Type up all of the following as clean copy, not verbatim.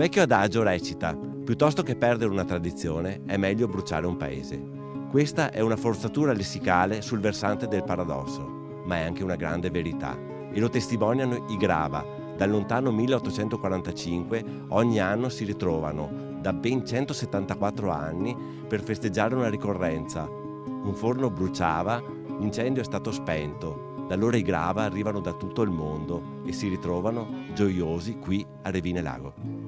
vecchio adagio recita: piuttosto che perdere una tradizione, è meglio bruciare un paese. Questa è una forzatura lessicale sul versante del paradosso, ma è anche una grande verità. E lo testimoniano i Grava. Dal lontano 1845 ogni anno si ritrovano da ben 174 anni per festeggiare una ricorrenza. Un forno bruciava, l'incendio è stato spento. Da allora i Grava arrivano da tutto il mondo e si ritrovano gioiosi qui a Revine Lago.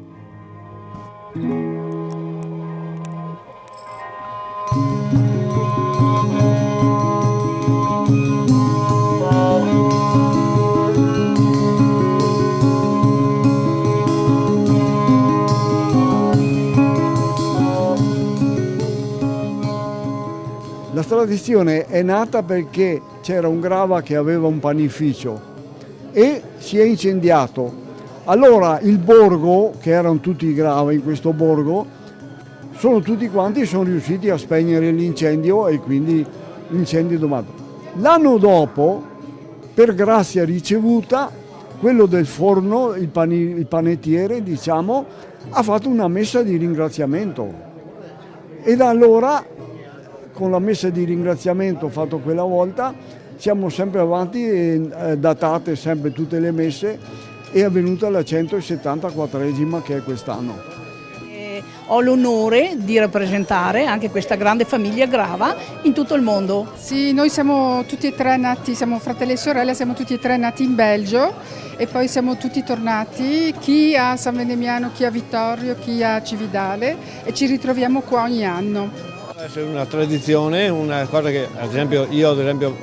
La tradizione è nata perché c'era un Grava che aveva un panificio e si è incendiato. Allora il borgo, che erano tutti i Grava in questo borgo, sono riusciti a spegnere l'incendio e quindi l'incendio è domato. L'anno dopo, per grazia ricevuta, quello del forno, il panettiere, diciamo, ha fatto una messa di ringraziamento. E da allora, con la messa di ringraziamento fatta quella volta, siamo sempre avanti e datate sempre tutte le messe, e è avvenuta la 174esima che è quest'anno. Ho l'onore di rappresentare anche questa grande famiglia Grava in tutto il mondo. Sì, noi siamo tutti e tre nati, siamo fratelli e sorelle, siamo tutti e tre nati in Belgio e poi siamo tutti tornati, chi a San Venemiano, chi a Vittorio, chi a Cividale, e ci ritroviamo qua ogni anno. È una tradizione, una cosa che io vengo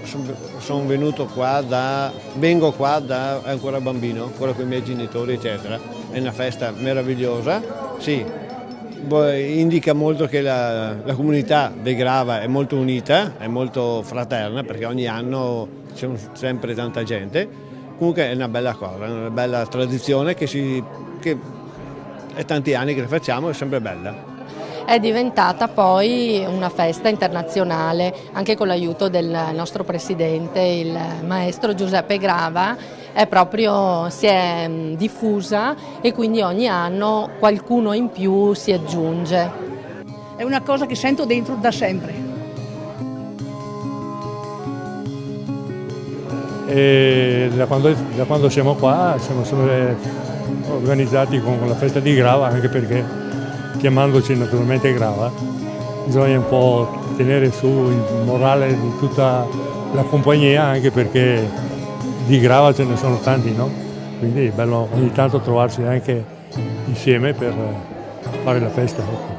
qua da ancora bambino, ancora con i miei genitori eccetera, è una festa meravigliosa, sì, indica molto che la comunità dei Grava è molto unita, è molto fraterna perché ogni anno c'è sempre tanta gente, comunque è una bella cosa, è una bella tradizione che è tanti anni che la facciamo, è sempre bella. È diventata poi una festa internazionale, anche con l'aiuto del nostro presidente, il maestro Giuseppe Grava, si è diffusa e quindi ogni anno qualcuno in più si aggiunge. È una cosa che sento dentro da sempre. E da quando siamo qua siamo sempre organizzati con la festa di Grava, anche perché chiamandoci naturalmente Grava, bisogna un po' tenere su il morale di tutta la compagnia, anche perché di Grava ce ne sono tanti, no? Quindi è bello ogni tanto trovarsi anche insieme per fare la festa.